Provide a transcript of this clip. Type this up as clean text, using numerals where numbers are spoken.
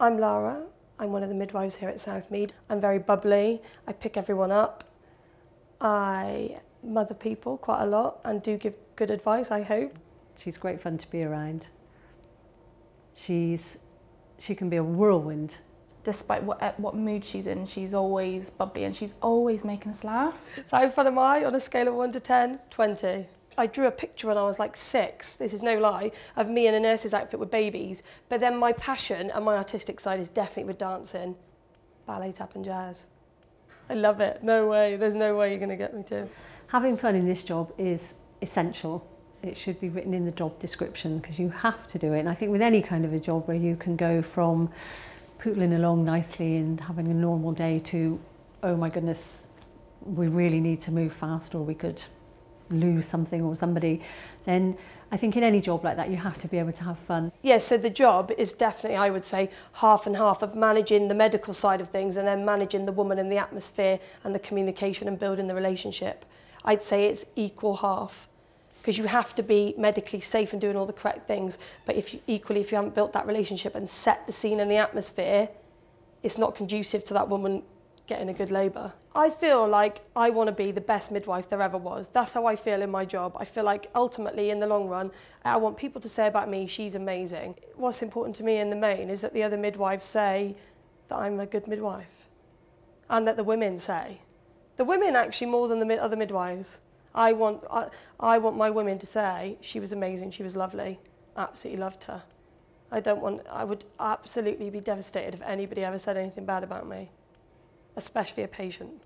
I'm Lara. I'm one of the midwives here at Southmead. I'm very bubbly. I pick everyone up. I mother people quite a lot and do give good advice, I hope. She's great fun to be around. She can be a whirlwind. Despite what mood she's in, she's always bubbly and she's always making us laugh. So how fun am I on a scale of 1 to 10? 20. I drew a picture when I was like 6, this is no lie, of me in a nurse's outfit with babies. But then my passion and my artistic side is definitely with dancing. Ballet, tap and jazz. I love it. No way, there's no way you're going to get me to. Having fun in this job is essential. It should be written in the job description because you have to do it. And I think with any kind of a job where you can go from pootling along nicely and having a normal day to, oh my goodness, we really need to move fast or we could lose something or somebody, then I think in any job like that you have to be able to have fun. Yes, so the job is definitely, I would say, half and half of managing the medical side of things and then managing the woman and the atmosphere and the communication and building the relationship. I'd say it's equal half because you have to be medically safe and doing all the correct things, but if you haven't built that relationship and set the scene and the atmosphere, it's not conducive to that woman getting a good labour. I feel like I want to be the best midwife there ever was. That's how I feel in my job. I feel like ultimately in the long run, I want people to say about me, she's amazing. What's important to me in the main is that the other midwives say that I'm a good midwife and that the women say. The women actually more than the other midwives. I want my women to say she was amazing, she was lovely, absolutely loved her. I would absolutely be devastated if anybody ever said anything bad about me, especially a patient.